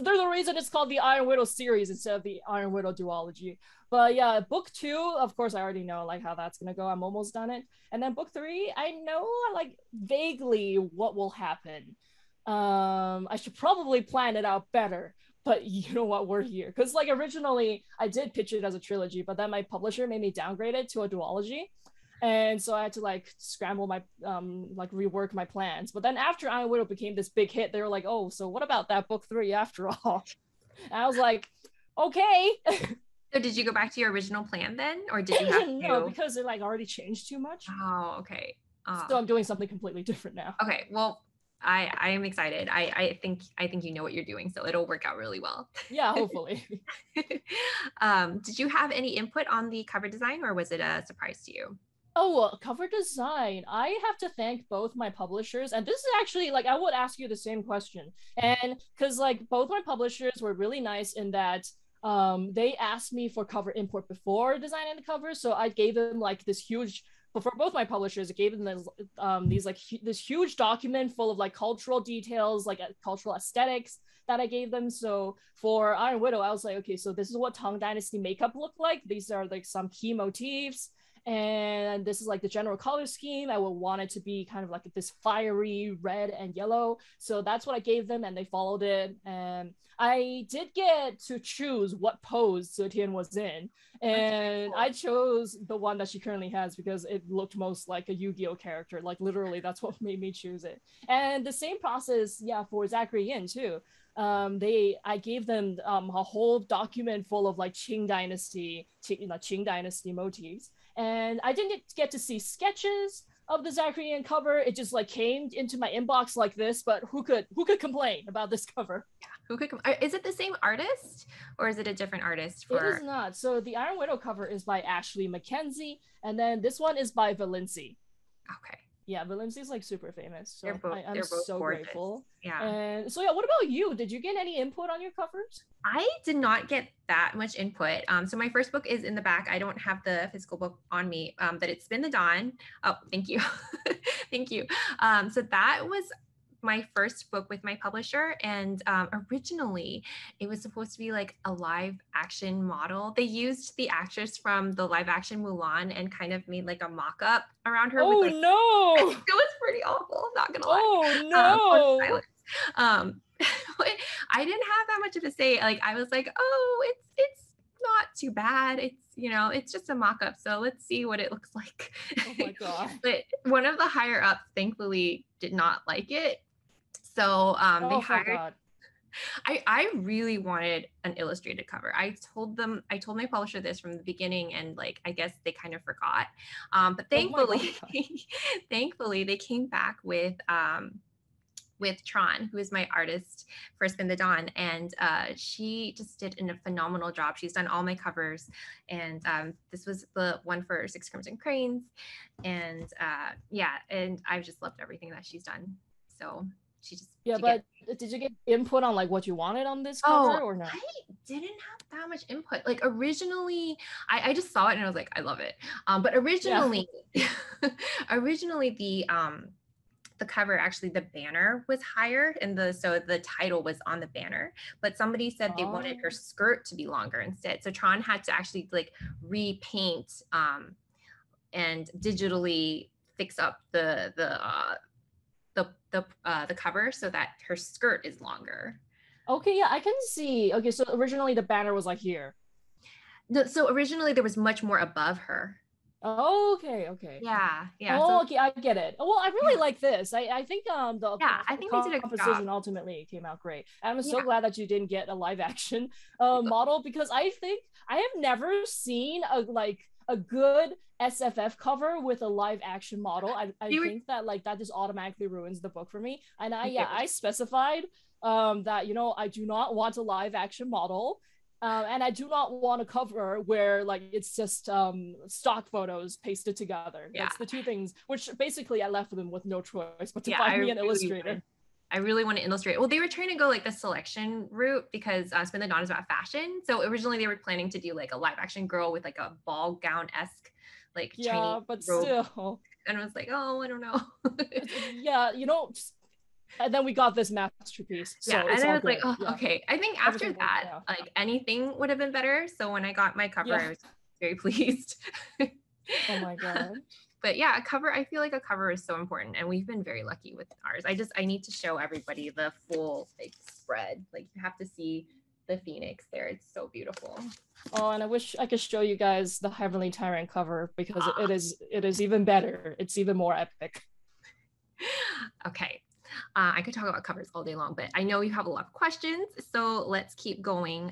Speaker 2: a reason it's called the Iron Widow series instead of the Iron Widow duology. But yeah, book two, of course, I already know like how that's gonna go. I'm almost done it, and then book three, I know like vaguely what will happen. I should probably plan it out better, but you know what, we're here because like originally I did pitch it as a trilogy, but then my publisher made me downgrade it to a duology, and so I had to like scramble my like rework my plans. But then after Iron Widow became this big hit, they were like, oh, so what about that book three after all? And I was like, okay.
Speaker 1: So did you go back to your original plan then, or did you have to?
Speaker 2: No, because it like already changed too much.
Speaker 1: Oh, okay.
Speaker 2: So I'm doing something completely different now.
Speaker 1: Okay, well, I am excited. I think you know what you're doing, so it'll work out really well.
Speaker 2: Yeah, hopefully.
Speaker 1: Did you have any input on the cover design, or was it a surprise to you?
Speaker 2: Oh, well, cover design. I have to thank both my publishers. And this is actually like, I would ask you the same question. And because like both my publishers were really nice in that they asked me for cover input before designing the cover, so I gave them like this huge. But for both my publishers, I gave them these like this huge document full of like cultural details, like cultural aesthetics that I gave them. So for Iron Widow, I was like, okay, so this is what Tang Dynasty makeup looked like. These are like some key motifs, and this is like the general color scheme. I would want it to be kind of like this fiery red and yellow. So that's what I gave them, and they followed it. And I did get to choose what pose Zetian was in, and I chose the one that she currently has because it looked most like a Yu-Gi-Oh character. Like literally, that's what made me choose it. And the same process, yeah, for Zachary Yin too. I gave them a whole document full of like Qing Dynasty motifs, and I didn't get to see sketches of the Zachary Yin cover. It just like came into my inbox like this. But who could complain about this cover?
Speaker 1: Who could is it the same artist or is it a different artist
Speaker 2: It is not. So the Iron Widow cover is by Ashley Mackenzie, and then this one is by Valenci.
Speaker 1: Okay.
Speaker 2: Yeah, Valencia's like super famous. So I'm
Speaker 1: they're both
Speaker 2: so
Speaker 1: gorgeous.
Speaker 2: Grateful.
Speaker 1: Yeah.
Speaker 2: And so yeah, what about you? Did you get any input on your covers?
Speaker 1: I did not get that much input. So my first book is in the back. I don't have the physical book on me, but it's Spin the Dawn. Oh, thank you. Thank you. So that was my first book with my publisher, and originally it was supposed to be like a live action model. They used the actress from the live action Mulan and kind of made like a mock-up around her.
Speaker 2: Oh
Speaker 1: with, like,
Speaker 2: no!
Speaker 1: it was pretty awful, not gonna lie.
Speaker 2: Oh no!
Speaker 1: But I didn't have that much of a say. Like I was like, oh, it's not too bad. It's, you know, it's just a mock-up. So let's see what it looks like.
Speaker 2: Oh my God.
Speaker 1: But one of the higher ups thankfully did not like it. So they hired, I really wanted an illustrated cover. I told my publisher this from the beginning, and like, I guess they kind of forgot. But thankfully, thankfully they came back with Tron, who is my artist for Spin the Dawn. And she just did a phenomenal job. She's done all my covers. And this was the one for Six Crimson Cranes. And yeah, and I've just loved everything that she's done. So but
Speaker 2: did you get input on like what you wanted on this cover or not?
Speaker 1: I didn't have that much input. Like originally, I just saw it and I was like, I love it. But originally, originally the cover, actually the banner was higher, and so the title was on the banner. But somebody said they wanted her skirt to be longer instead. So Tron had to actually like repaint and digitally fix up the cover so that her skirt is longer.
Speaker 2: Okay, yeah, I can see. Okay, so originally the banner was like here.
Speaker 1: No, so originally there was much more above her.
Speaker 2: Oh, okay.
Speaker 1: Yeah.
Speaker 2: Oh, okay, I get it. Well, I really like this. I think
Speaker 1: I think we did a
Speaker 2: composition ultimately came out great. And I'm so glad that you didn't get a live action model, because I think I have never seen a good SFF cover with a live action model. I think that like that just automatically ruins the book for me. And I specified that, you know, I do not want a live action model. And I do not want a cover where like it's just stock photos pasted together. That's the two things, which basically I left them with no choice but to find me an illustrator.
Speaker 1: I really want to illustrate. Well, they were trying to go like the selection route because Spin the Dawn is about fashion. So originally they were planning to do like a live action girl with like a ball gown-esque like Chinese
Speaker 2: but
Speaker 1: robe.
Speaker 2: Still.
Speaker 1: And I was like, oh, I don't know.
Speaker 2: Yeah, you know, and then we got this masterpiece. So
Speaker 1: and I was like, oh, okay. I think after that, like anything would have been better. So when I got my cover, I was very pleased.
Speaker 2: Oh my God.
Speaker 1: But yeah, a cover, I feel like a cover is so important, and we've been very lucky with ours. I need to show everybody the full like spread. Like you have to see the Phoenix there. It's so beautiful.
Speaker 2: Oh, and I wish I could show you guys the Heavenly Tyrant cover, because it is even better. It's even more epic.
Speaker 1: Okay. I could talk about covers all day long, but I know you have a lot of questions, so let's keep going.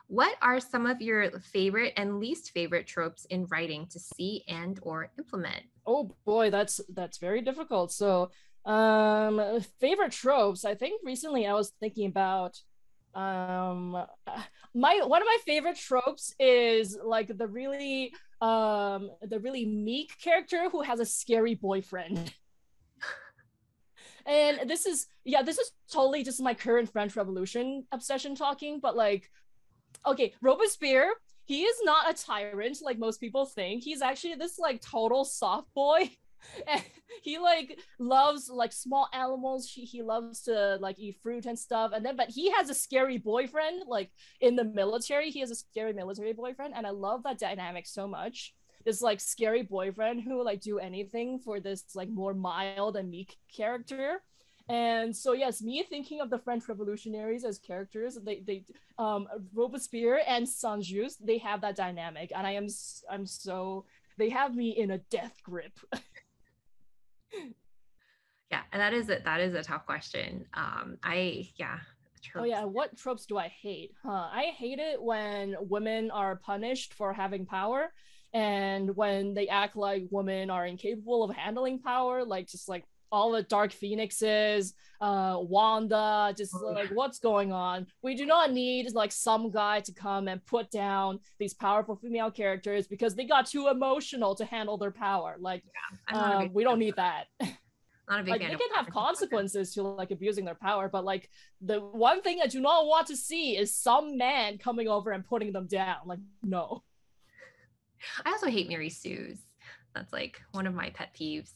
Speaker 1: What are some of your favorite and least favorite tropes in writing to see and or implement?
Speaker 2: Oh boy, that's very difficult. So favorite tropes, I think recently I was thinking about one of my favorite tropes is like the really meek character who has a scary boyfriend. And this is totally just my current French Revolution obsession talking, but like Okay, Robespierre, he is not a tyrant like most people think. He's actually this like total soft boy. And he like loves like small animals. He loves to like eat fruit and stuff. And then but he has a scary boyfriend like in the military. He has a scary military boyfriend, and I love that dynamic so much. This like scary boyfriend who will like do anything for this like more mild and meek character. And so yes, me thinking of the French revolutionaries as characters, they Robespierre and Saint-Just, they have that dynamic, and I'm so they have me in a death grip.
Speaker 1: Yeah, and that is a tough question.
Speaker 2: Oh
Speaker 1: Tropes.
Speaker 2: yeah, what tropes do I hate? I hate it when women are punished for having power, and when they act like women are incapable of handling power, like just like all the Dark Phoenixes, Wanda, just
Speaker 1: Oh, yeah.
Speaker 2: like what's going on? We do not need like some guy to come and put down these powerful female characters because they got too emotional to handle their power. Like,
Speaker 1: I'm not a big
Speaker 2: we
Speaker 1: fan
Speaker 2: don't
Speaker 1: of
Speaker 2: need that.
Speaker 1: not a big
Speaker 2: Like
Speaker 1: fan
Speaker 2: they
Speaker 1: of
Speaker 2: can have
Speaker 1: women taking on them.
Speaker 2: consequences to like abusing their power, but like the one thing I do not want to see is some man coming over and putting them down. Like, no.
Speaker 1: I also hate Mary Sue's. That's like one of my pet peeves.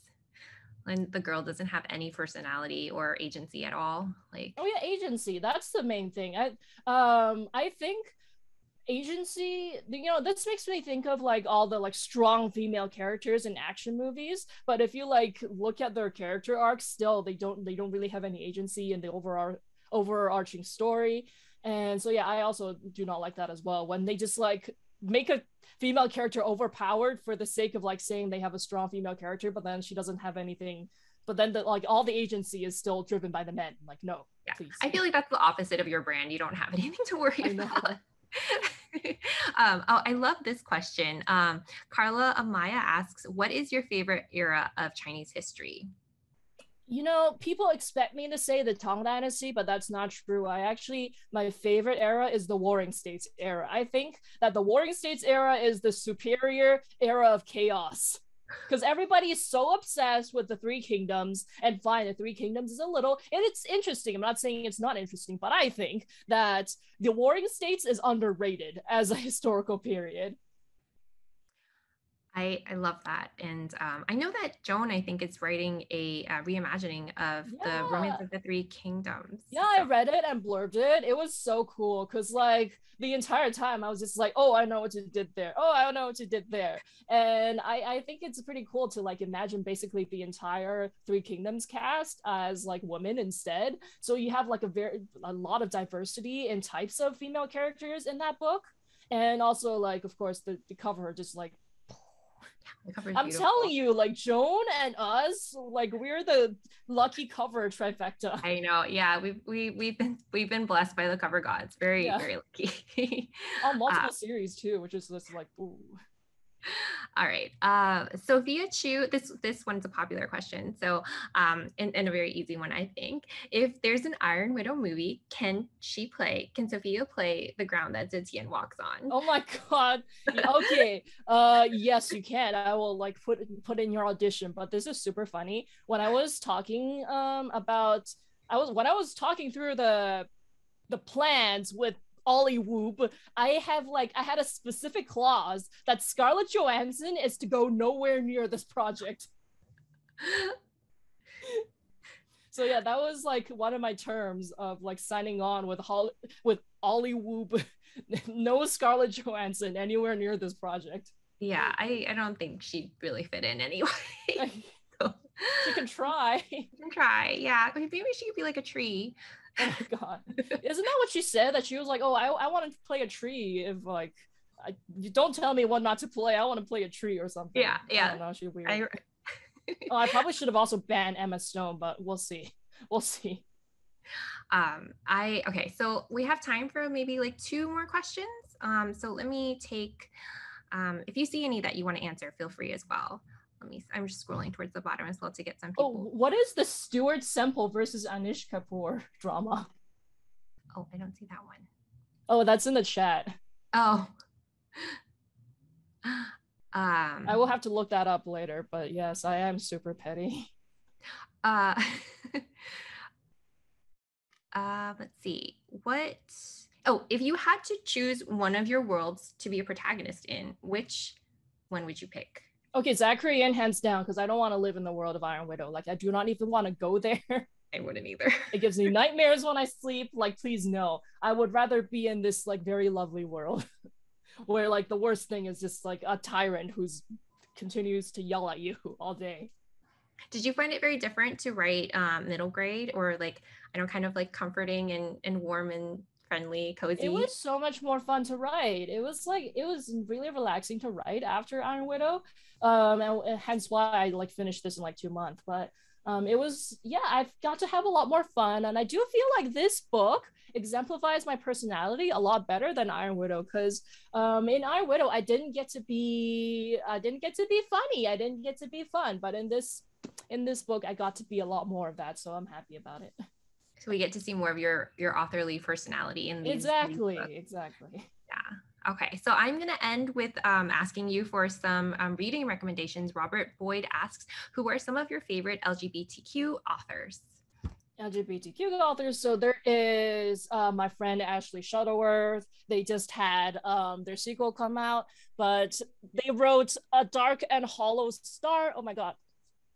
Speaker 1: When the girl doesn't have any personality or agency at all. Like,
Speaker 2: Oh yeah, agency. That's the main thing. I think agency, this makes me think of like all the like strong female characters in action movies, but if you like look at their character arcs, still they don't really have any agency in the overarching story. And so yeah, I also do not like that as well, when they just like make a female character overpowered for the sake of like saying they have a strong female character, but then she doesn't have anything, but then like all the agency is still driven by the men. Like, no,
Speaker 1: yeah,
Speaker 2: please.
Speaker 1: I feel like that's the opposite of your brand. You don't have anything to worry
Speaker 2: I
Speaker 1: about.
Speaker 2: know.
Speaker 1: Oh, I love this question. Carla Amaya asks, what is your favorite era of Chinese history?
Speaker 2: People expect me to say the Tang Dynasty, but that's not true. My favorite era is the Warring States era. I think that the Warring States era is the superior era of chaos. Because everybody is so obsessed with the Three Kingdoms, and fine, the Three Kingdoms is a little, and it's interesting. I'm not saying it's not interesting, but I think that the Warring States is underrated as a historical period.
Speaker 1: I love that. And I know that Joan, I think, is writing a reimagining of the Romance
Speaker 2: Yeah,
Speaker 1: of the Three Kingdoms.
Speaker 2: yeah,
Speaker 1: So
Speaker 2: I read it and blurbed it. It was so cool because, like, the entire time I was just like, oh, I know what you did there. Oh, I know what you did there. And I think it's pretty cool to, like, imagine basically the entire Three Kingdoms cast as, like, women instead. So you have, like, a lot of diversity in types of female characters in that book. And also, like, of course, the cover just, like,
Speaker 1: the cover is
Speaker 2: I'm
Speaker 1: beautiful.
Speaker 2: telling you, like Joan and us, like we're the lucky cover trifecta.
Speaker 1: I know. Yeah, we've been blessed by the cover gods. Very,
Speaker 2: Yeah,
Speaker 1: very lucky.
Speaker 2: on
Speaker 1: uh,
Speaker 2: multiple series too, which is just like, ooh.
Speaker 1: all right. Sophia Chu, this one's a popular question. So and a very easy one, I think. If there's an Iron Widow movie, can Sophia play the ground that Zetian walks on?
Speaker 2: Oh my god. Okay. Yes, you can. I will like put in your audition, but this is super funny. When I was talking about I was talking through the plans with Ollie Whoop, I had a specific clause that Scarlett Johansson is to go nowhere near this project. So yeah, that was like one of my terms of like signing on with Ollie Whoop. No Scarlett Johansson anywhere near this project.
Speaker 1: Yeah, I don't think she'd really fit in anyway. So,
Speaker 2: She can try.
Speaker 1: you can try. Yeah, maybe she could be like a tree.
Speaker 2: Oh my god, isn't that what she said? That she was like, "Oh, I want to play a tree. If like, you don't tell me what not to play. I want to play a tree or something."
Speaker 1: Yeah,
Speaker 2: I
Speaker 1: yeah.
Speaker 2: don't know. She's weird.
Speaker 1: I
Speaker 2: Oh, I probably should have also banned Emma Stone, but we'll see. We'll see.
Speaker 1: I okay, so we have time for maybe like two more questions. So let me take if you see any that you want to answer, feel free as well. I'm just scrolling towards the bottom as well to get some
Speaker 2: Oh,
Speaker 1: people.
Speaker 2: what is the Stuart Semple versus Anish Kapoor drama?
Speaker 1: Oh, I don't see that one.
Speaker 2: Oh, that's in the chat.
Speaker 1: Oh.
Speaker 2: I will have to look that up later, but yes, I am super petty.
Speaker 1: uh let's see. What Oh, if you had to choose one of your worlds to be a protagonist in, which one would you pick?
Speaker 2: Okay, Zachary in hands down, because I don't want to live in the world of Iron Widow. Like, I do not even want to go there.
Speaker 1: I wouldn't either.
Speaker 2: It gives me nightmares when I sleep. Like, please no. I would rather be in this like very lovely world where like the worst thing is just like a tyrant who's continues to yell at you all day.
Speaker 1: Did you find it very different to write middle grade, or like, I know, kind of like comforting and warm and friendly,
Speaker 2: It
Speaker 1: cozy?
Speaker 2: was so much more fun to write. It was really relaxing to write after Iron Widow. And hence why I like finished this in like 2 months. But it was, yeah, I've got to have a lot more fun. And I do feel like this book exemplifies my personality a lot better than Iron Widow, because in Iron Widow I didn't get to be funny. I didn't get to be fun. But in this book I got to be a lot more of that. So I'm happy about it.
Speaker 1: So we get to see more of your authorly personality in these books.
Speaker 2: Exactly.
Speaker 1: Yeah. Okay. So I'm going to end with asking you for some reading recommendations. Robert Boyd asks, who are some of your favorite LGBTQ authors?
Speaker 2: LGBTQ authors. So there is my friend Ashley Shuttleworth. They just had their sequel come out, but they wrote A Dark and Hollow Star. Oh my God.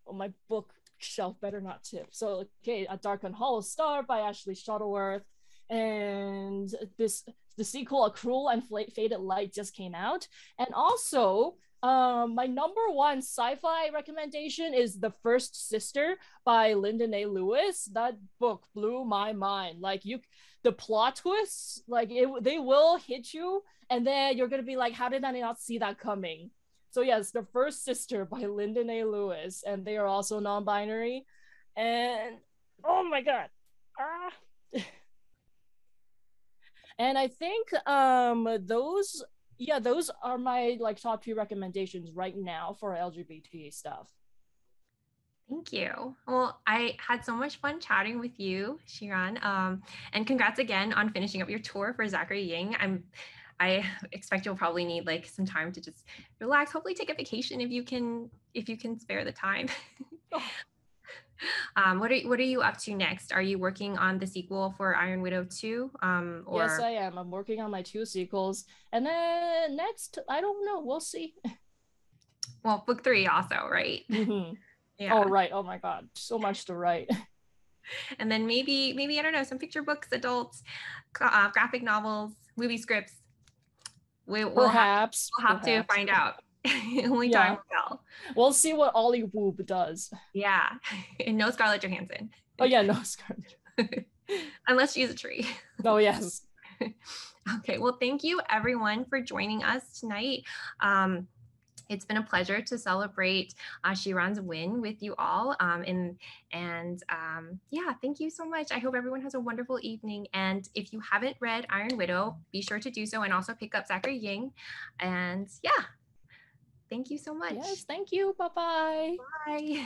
Speaker 2: Oh, my book shelf better not tip. So, okay, A Dark and Hollow Star by Ashley Shuttleworth. And the sequel, A Cruel and Faded Light, just came out. And also, my number one sci-fi recommendation is The First Sister by Lyndon A. Lewis. That book blew my mind. Like, the plot twists, like they will hit you, and then you're gonna be like, how did I not see that coming? So yes, The First Sister by Lyndon A. Lewis, and they are also non-binary. And oh my God. Ah. And I think those are my like top two recommendations right now for LGBT stuff.
Speaker 1: Thank you. Well, I had so much fun chatting with you, Xiran. And congrats again on finishing up your tour for Zachary Ying. I expect you'll probably need like some time to just relax. Hopefully, take a vacation if you can spare the time.
Speaker 2: Oh.
Speaker 1: What are you up to next? Are you working on the sequel for Iron Widow 2? Or
Speaker 2: Yes, I am. I'm working on my 2 sequels, and then next, I don't know. We'll see.
Speaker 1: Well, book 3 also, right?
Speaker 2: Mm-hmm.
Speaker 1: Yeah.
Speaker 2: Oh, right. Oh my God, so much to write.
Speaker 1: And then maybe I don't know, some picture books, adults, graphic novels, movie scripts. We'll
Speaker 2: Perhaps.
Speaker 1: have to find out. Only time
Speaker 2: Yeah.
Speaker 1: will tell.
Speaker 2: We'll see what Ollie Woob does.
Speaker 1: Yeah. And no Scarlett Johansson.
Speaker 2: Oh yeah, no Scarlett.
Speaker 1: Unless she's a tree.
Speaker 2: Oh yes.
Speaker 1: Okay. Well, thank you everyone for joining us tonight. It's been a pleasure to celebrate Xiran's win with you all. Yeah, thank you so much. I hope everyone has a wonderful evening. And if you haven't read Iron Widow, be sure to do so, and also pick up Zachary Ying. And yeah, thank you so much.
Speaker 2: Yes, thank you. Bye-bye.
Speaker 1: Bye.